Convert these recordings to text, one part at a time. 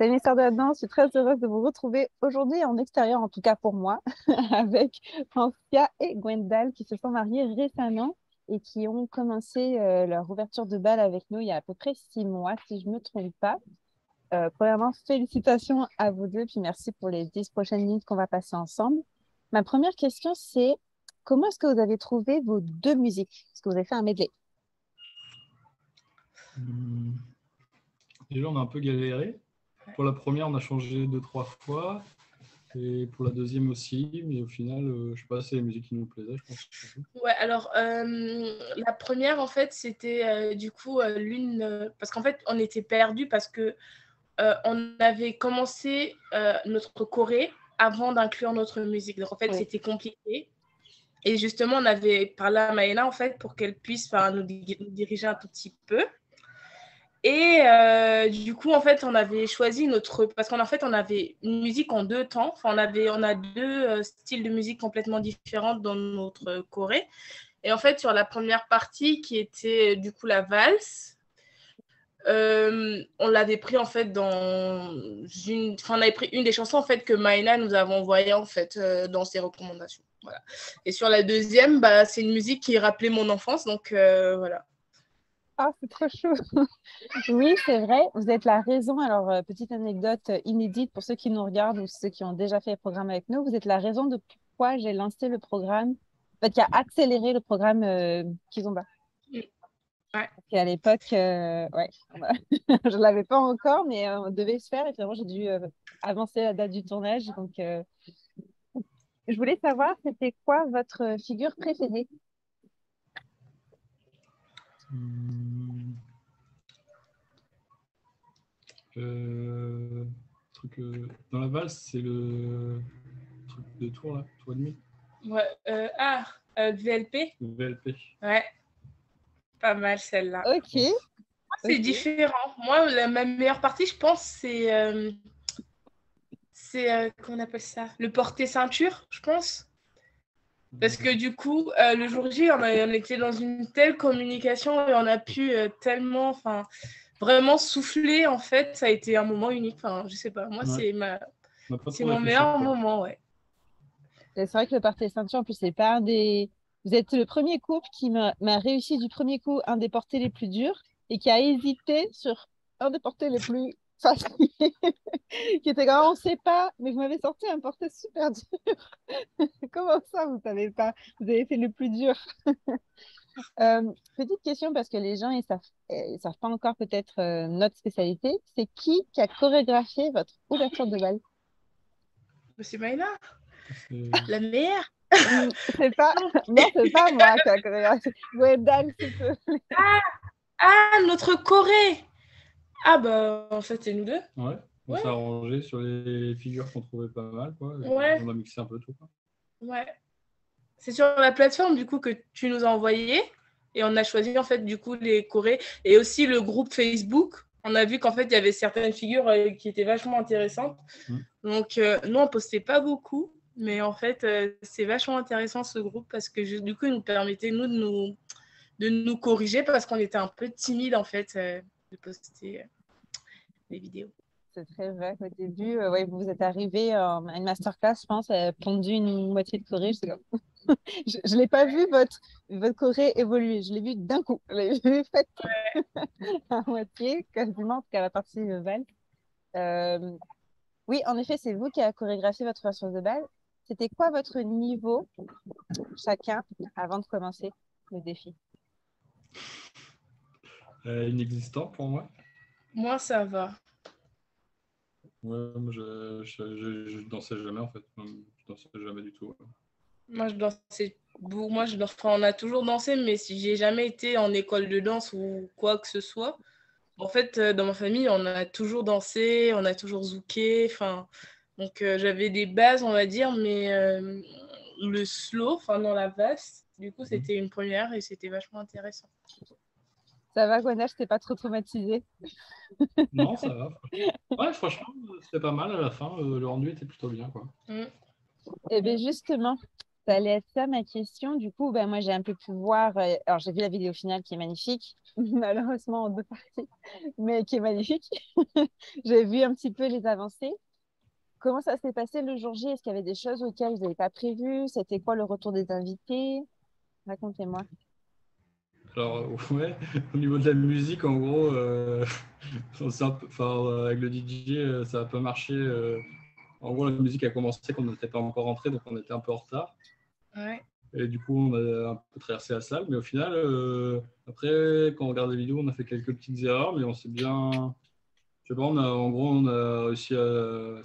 C'est l'histoire de la danse. Je suis très heureuse de vous retrouver aujourd'hui en extérieur, en tout cas pour moi, avec Francia et Gwendal qui se sont mariés récemment et qui ont commencé leur ouverture de bal avec nous il y a à peu près 6 mois, si je ne me trompe pas. Premièrement, félicitations à vous deux, puis merci pour les 10 prochaines minutes qu'on va passer ensemble. Ma première question, c'est comment est-ce que vous avez trouvé vos deux musiques? Est-ce que vous avez fait un medley? Hum, Déjà, on a un peu galéré. Pour la première, on a changé 2, 3 fois. Et pour la deuxième aussi. Mais au final, je sais pas, c'est les musiques qui nous plaisaient, je pense. Ouais, alors la première, en fait, c'était du coup l'une. Parce qu'en fait, on était perdus parce que on avait commencé notre choré avant d'inclure notre musique. Donc, en fait, Oui. c'était compliqué. Et justement, on avait parlé à Maëna, en fait, pour qu'elle puisse nous diriger un tout petit peu. Et du coup, en fait, on avait choisi notre... Parce qu'en fait, on avait une musique en deux temps. Enfin, on a deux styles de musique complètement différents dans notre choré. Et en fait, sur la première partie, qui était du coup la valse, on l'avait pris en fait dans une... Enfin, on avait pris une des chansons en fait que Maïna nous avait envoyées en fait dans ses recommandations. Voilà. Et sur la deuxième, bah, c'est une musique qui rappelait mon enfance. Donc voilà. Ah, c'est trop chaud. Oui, c'est vrai, vous êtes la raison. Alors, petite anecdote inédite pour ceux qui nous regardent ou ceux qui ont déjà fait le programme avec nous, vous êtes la raison de pourquoi j'ai lancé le programme, en fait, qui a accéléré le programme Kizomba. Ouais. Parce qu'à l'époque, ouais, je ne l'avais pas encore, mais on devait se faire et finalement, j'ai dû avancer la date du tournage. Donc, je voulais savoir, c'était quoi votre figure préférée? Hum, truc, dans la valse, c'est le truc de tour, là, tour et demi. Ouais. VLP. VLP. Ouais. Pas mal celle-là. Ok. C'est Ok. différent. Moi, ma meilleure partie, je pense, c'est comment on appelle ça? Le porter-ceinture, je pense. Parce que du coup, le jour J, on était dans une telle communication et on a pu tellement, enfin, vraiment souffler, en fait. Ça a été un moment unique. Enfin, je sais pas. Moi, Ouais. c'est mon meilleur moment, ouais. C'est vrai que le porter ceinture, en plus, c'est pas un des. Vous êtes le premier couple qui m'a réussi du premier coup un des portés les plus durs et qui a hésité sur un des portés les plus faciles, qui était quand même, on sait pas, mais vous m'avez sorti un porté super dur. Comment ça, vous savez pas? Vous avez fait le plus dur. Petite question parce que les gens ils savent pas encore peut-être notre spécialité. C'est qui a chorégraphié votre ouverture de bal? C'est Maïla, C'est- la meilleure. C'est pas, non, c'est pas moi qui a chorégraphié. Gwendal, s'il te plaît. Ah, notre Corée. Ah bah, en fait, c'est nous deux. Ouais. On Ouais. s'est arrangé sur les figures qu'on trouvait pas mal, quoi. Ouais. On a mixé un peu tout, quoi. Ouais. C'est sur la plateforme, du coup, que tu nous as envoyé. Et on a choisi, en fait, du coup, les chorés. Et aussi le groupe Facebook. On a vu qu'en fait, il y avait certaines figures qui étaient vachement intéressantes. Donc, nous, on postait pas beaucoup. Mais en fait, c'est vachement intéressant, ce groupe, parce que du coup, il nous permettait, nous, de nous corriger, parce qu'on était un peu timide, en fait, de poster des vidéos. C'est très vrai. Au début, ouais, vous êtes arrivé à une masterclass, je pense, pondu une moitié de choré. Je l'ai pas vu, votre choré évoluer. Je l'ai vu d'un coup. Je l'ai vu fait à moitié, quasiment, en tout cas la partie valse. Oui, en effet, c'est vous qui avez chorégraphié votre version de bal. C'était quoi votre niveau, chacun, avant de commencer le défi? Inexistant pour moi. Moi, ça va. Ouais, moi, je dansais jamais, en fait. Je dansais jamais du tout. Moi, je dansais. Enfin, on a toujours dansé, mais si j'ai jamais été en école de danse ou quoi que ce soit. En fait, dans ma famille, on a toujours dansé, on a toujours zouké. Enfin, donc, j'avais des bases, on va dire, mais le slow, enfin, dans la valse, du coup, c'était une première et c'était vachement intéressant. Ça va, Gwenache, je t'ai pas trop traumatisé? Non, ça va. Ouais, franchement, c'était pas mal à la fin. Le rendu était plutôt bien, quoi. Eh bien, justement, Ça allait être ça ma question. Du coup, ben, moi, j'ai un peu pu voir. Alors, j'ai vu la vidéo finale qui est magnifique, malheureusement en deux parties, mais qui est magnifique. J'ai vu un petit peu les avancées. Comment ça s'est passé le jour J? Est-ce qu'il y avait des choses auxquelles vous n'avez pas prévu? C'était quoi le retour des invités? Racontez-moi. Alors, ouais, au niveau de la musique, en gros, avec le DJ, ça n'a pas marché. En gros, la musique a commencé quand on n'était pas encore rentré, donc on était un peu en retard. Ouais. Et du coup, on a un peu traversé la salle. Mais au final, après, quand on regarde les vidéos, on a fait quelques petites erreurs, mais on s'est bien. Je sais pas, en gros, on a réussi à.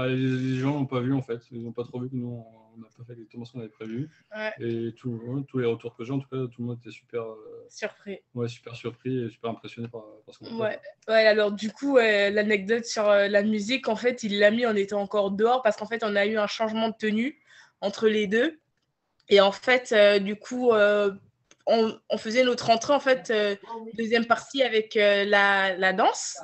Les gens n'ont pas vu, en fait. Ils n'ont pas trop vu que nous, on n'a pas fait exactement ce qu'on avait prévu. Ouais. Et tous les retours que j'ai, en tout cas, tout le monde était super. Surpris. Ouais, super surpris et super impressionné par ce qu'on fait. Ouais. Ouais, alors du coup, l'anecdote sur la musique, en fait, il l'a mis en étant encore dehors parce qu'en fait, on a eu un changement de tenue entre les deux. Et en fait, du coup, on faisait notre entrée, en fait, deuxième partie avec la danse.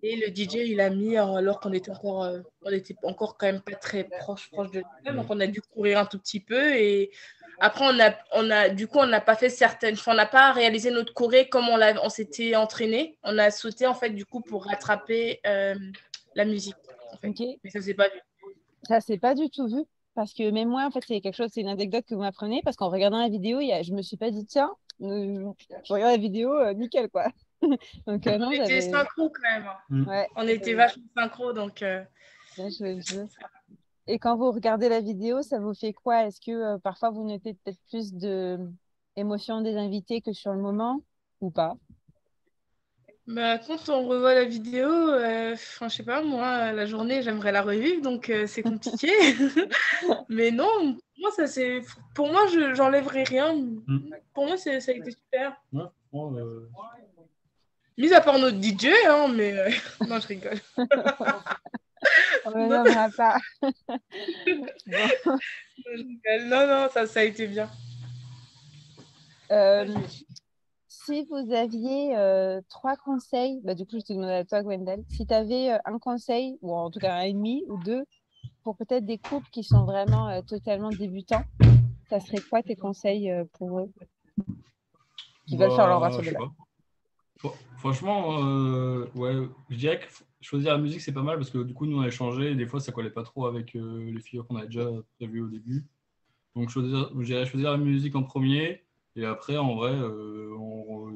Et le DJ, il a mis, alors qu'on était encore quand même pas très proche de la donc on a dû courir un tout petit peu. Et après, du coup, on n'a pas fait on n'a pas réalisé notre choré comme on s'était entraîné. On a sauté, en fait, du coup, pour rattraper la musique, en fait. Ok. Mais ça, c'est pas vu. Ça, c'est pas du tout vu. Parce que même moi, en fait, c'est une anecdote que vous m'apprenez. Parce qu'en regardant la vidéo, je me suis pas dit, tiens, je regarde la vidéo, nickel, quoi. Donc, non, On était synchro quand même. Ouais, On était vachement synchro, donc. Et quand vous regardez la vidéo, ça vous fait quoi? Est-ce que parfois vous notez peut-être plus de émotions des invités que sur le moment ou pas? Bah, quand on revoit la vidéo, je sais pas, moi, la journée, j'aimerais la revivre, donc c'est compliqué. Mais non, moi, pour moi, j'enlèverai rien. Pour moi, ça a été super. Ouais, bon, Mis à part notre DJ, hein, mais non, je rigole. On ne nommera pas. Bon. Je rigole. Non, ça a été bien. Si vous aviez trois conseils, bah, du coup, je te demande à toi, Gwendal, si tu avais un conseil, ou en tout cas un et demi ou deux, pour peut-être des couples qui sont vraiment totalement débutants, ça serait quoi tes conseils pour eux qui veulent faire leur je sais bachelor? pas. Franchement, ouais, je dirais que choisir la musique, c'est pas mal parce que du coup, nous, on a échangé et des fois, ça collait pas trop avec les figures qu'on avait déjà prévues au début. Donc, je dirais choisir la musique en premier et après, en vrai,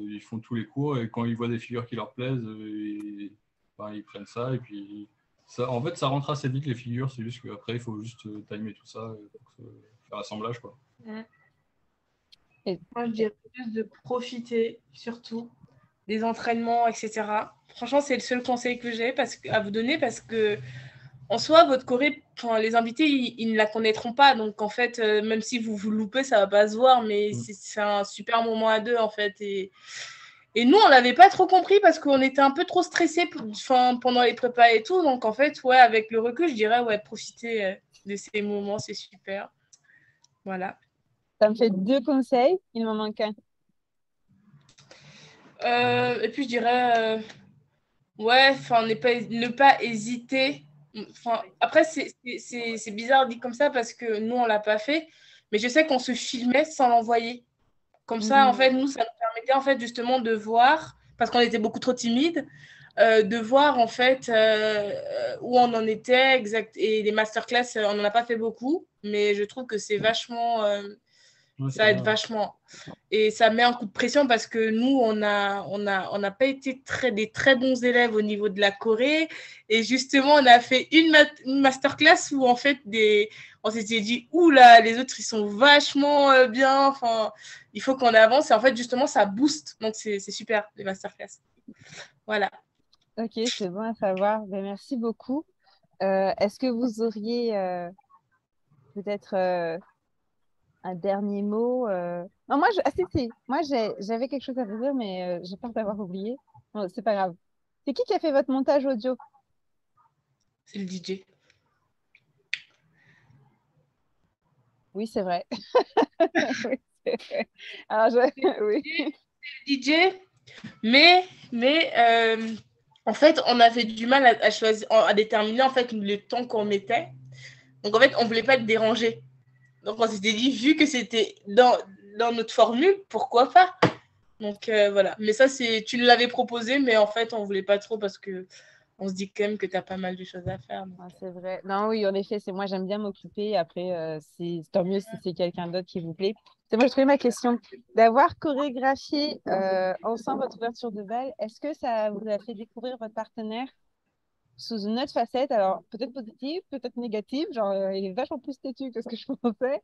ils font tous les cours et quand ils voient des figures qui leur plaisent, ils prennent ça et puis ça, en fait, ça rentre assez vite les figures. C'est juste qu'après, il faut juste timer tout ça pour faire l'assemblage, quoi. Moi, je dirais plus de profiter, surtout, des entraînements, etc. Franchement, c'est le seul conseil que j'ai à vous donner parce que, en soi, votre choré, les invités, ils ne la connaîtront pas. Donc, en fait, même si vous loupez, ça ne va pas se voir, mais c'est un super moment à deux, en fait. Et nous, on ne l'avait pas trop compris parce qu'on était un peu trop stressés pendant les prépas et tout. Donc, en fait, ouais, avec le recul, je dirais, ouais, profiter de ces moments, c'est super. Voilà. Ça me fait deux conseils, il m'en manque un. Et puis, je dirais, ouais, ne pas hésiter. Après, c'est bizarre dit comme ça parce que nous, on ne l'a pas fait. Mais je sais qu'on se filmait sans l'envoyer. Comme ça, en fait, nous, ça nous permettait en fait, justement de voir, parce qu'on était beaucoup trop timides, de voir en fait où on en était exact. Et les masterclass, on n'en a pas fait beaucoup, mais je trouve que c'est vachement... ça aide vachement. Et ça met un coup de pression parce que nous, on n'a pas été des très bons élèves au niveau de la Corée. Et justement, on a fait une masterclass où en fait, on s'était dit, oula, les autres, ils sont vachement bien. Enfin, il faut qu'on avance. Et en fait, justement, ça booste. Donc, c'est super, les masterclass. Voilà. Ok, c'est bon à savoir. Ben, merci beaucoup. Est-ce que vous auriez peut-être un dernier mot Non, moi, moi j'avais quelque chose à vous dire, mais j'ai peur d'avoir oublié. Non, c'est pas grave. C'est qui a fait votre montage audio? C'est le DJ. Oui, c'est vrai. Oui, c'est vrai. Alors, oui. C'est le DJ, mais en fait, on avait du mal à choisir, à déterminer en fait le temps qu'on mettait. Donc, en fait, on ne voulait pas être dérangé. Donc, on s'était dit, vu que c'était dans notre formule, pourquoi pas? Donc, voilà. Mais ça, tu nous l'avais proposé, mais en fait, on voulait pas trop parce que on se dit quand même que tu as pas mal de choses à faire. Donc. Ah, c'est vrai. Non, oui, en effet, c'est moi, j'aime bien m'occuper. Après, c'est tant mieux si c'est quelqu'un d'autre qui vous plaît. C'est moi, je trouvais ma question. D'avoir chorégraphié ensemble votre ouverture de bal, est-ce que ça vous a fait découvrir votre partenaire sous une autre facette? Alors, peut-être positive, peut-être négative. Genre, il est vachement plus têtu que ce que je pensais.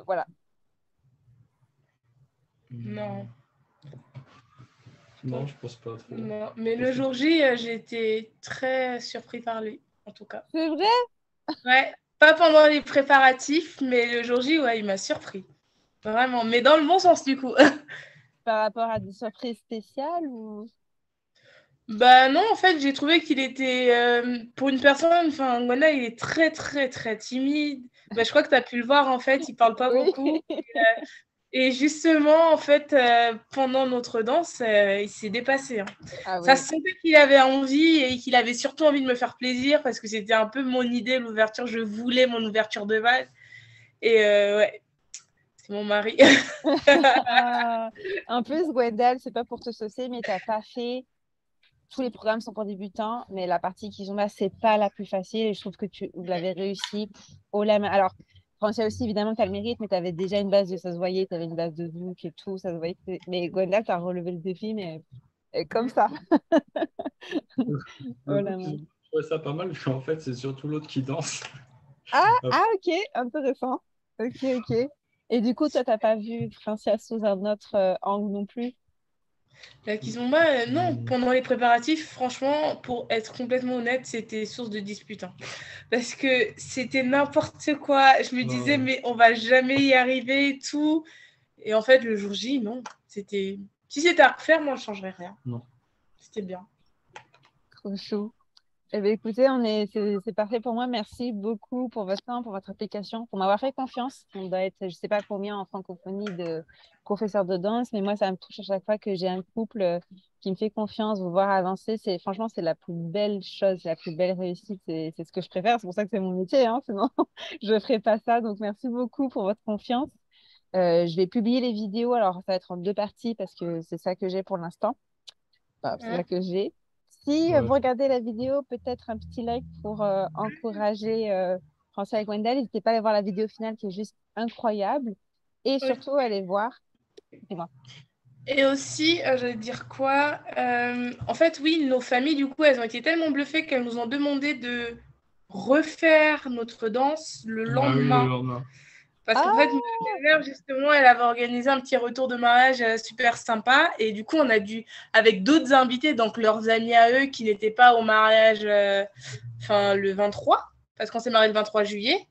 Voilà. Non. Non, je pense pas trop. Non. Mais le jour J, j'ai été très surpris par lui, en tout cas. C'est vrai? Ouais. Pas pendant les préparatifs, mais le jour J, ouais, il m'a surpris. Vraiment. Mais dans le bon sens, du coup. Par rapport à des surprises spéciales ou... Bah non, en fait, j'ai trouvé qu'il était, pour une personne, enfin, Gwenda, il est très, très, très timide. Bah, je crois que tu as pu le voir, en fait, il parle pas Oui. beaucoup. Et justement, en fait, pendant notre danse, il s'est dépassé. Hein. Ah Ça oui. se sentait qu'il avait envie et qu'il avait surtout envie de me faire plaisir parce que c'était un peu mon idée, l'ouverture. Je voulais mon ouverture de bal. Et ouais, c'est mon mari. En plus, Gwendal, c'est pas pour te saucer, mais t'as pas fait. Tous les programmes sont pour débutants, mais la partie Kizomba, c'est pas la plus facile et je trouve que vous l'avez réussi haut la main. Alors, Francia aussi, évidemment, tu as le mérite, mais tu avais déjà une base ça se voyait, tu avais une base de zouk et tout, ça se voyait. Mais Gwendal, tu as relevé le défi, mais comme ça. Haut la main. Je trouvais ça pas mal, parce qu'en fait, c'est surtout l'autre qui danse. Ok, intéressant. Ok. Et du coup, toi, t'as pas vu Francia sous un autre angle non plus? La Kizomba, non, pendant les préparatifs, franchement, pour être complètement honnête, c'était source de dispute. Hein. Parce que c'était n'importe quoi. Je me disais, mais on va jamais y arriver et tout. Et en fait, le jour J, non. Si c'était à refaire, moi, je ne changerais rien. Non. C'était bien. Trop chou. Eh bien, écoutez, c'est parfait pour moi. Merci beaucoup pour votre temps, pour votre application, pour m'avoir fait confiance. On doit être, je ne sais pas combien en francophonie de professeurs de danse, mais moi, ça me touche à chaque fois que j'ai un couple qui me fait confiance, vous voir avancer. Franchement, c'est la plus belle chose, la plus belle réussite. C'est ce que je préfère. C'est pour ça que c'est mon métier, hein, sinon, je ne ferais pas ça. Donc, merci beaucoup pour votre confiance. Je vais publier les vidéos. Alors, ça va être en deux parties parce que c'est ça que j'ai pour l'instant. Enfin, c'est ça que j'ai. Si vous regardez la vidéo, peut-être un petit like pour encourager Francia et Gwendal. N'hésitez pas à aller voir la vidéo finale qui est juste incroyable. Et surtout, allez voir. Dis-moi. Et aussi, j'allais dire quoi en fait, oui, nos familles, du coup, elles ont été tellement bluffées qu'elles nous ont demandé de refaire notre danse le lendemain. Ah oui, le lendemain. Parce qu'en fait, ma mère, justement, elle avait organisé un petit retour de mariage super sympa. Et du coup, on a dû, avec d'autres invités, donc leurs amis à eux qui n'étaient pas au mariage le 23, parce qu'on s'est marié le 23 juillet.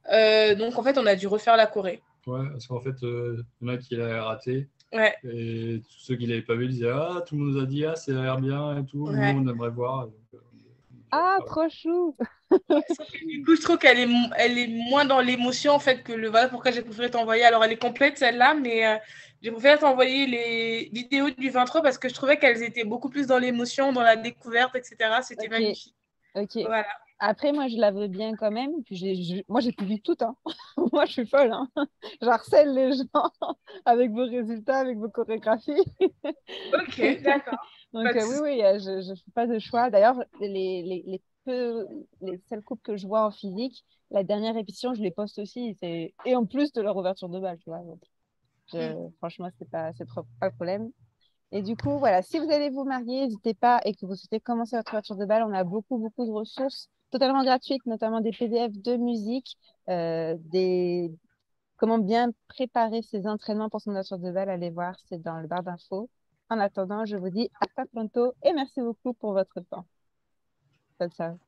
Donc, en fait, on a dû refaire la choré. Ouais, parce qu'en fait, il y en a qui l'avaient raté. Ouais. Et tous ceux qui ne l'avaient pas vu disaient ah, tout le monde nous a dit ah, ça a l'air bien et tout. Ouais. Nous, on aimerait voir. Ah, trop chou! Du coup, je trouve qu'elle est moins dans l'émotion, en fait, que voilà pourquoi j'ai préféré t'envoyer. Alors, elle est complète, celle-là, mais j'ai préféré t'envoyer les vidéos du 23 parce que je trouvais qu'elles étaient beaucoup plus dans l'émotion, dans la découverte, etc. C'était magnifique. Ok. Voilà. Après, moi, je la veux bien quand même. Puis moi, j'ai publié tout. Hein. Moi, je suis folle. Hein. J'harcèle les gens avec vos résultats, avec vos chorégraphies. Ok, d'accord. Donc, oui, je ne fais pas de choix. D'ailleurs, les seuls couples que je vois en physique, la dernière répétition, je les poste aussi. Et en plus de leur ouverture de bal, tu vois. Donc, franchement, c'est pas le problème. Et du coup, voilà, si vous allez vous marier, n'hésitez pas et que vous souhaitez commencer votre ouverture de bal, on a beaucoup, beaucoup de ressources totalement gratuites, notamment des PDF de musique, comment bien préparer ses entraînements pour son ouverture de bal. Allez voir, c'est dans le barre d'infos. En attendant, je vous dis à très bientôt et merci beaucoup pour votre temps. Ciao, ciao.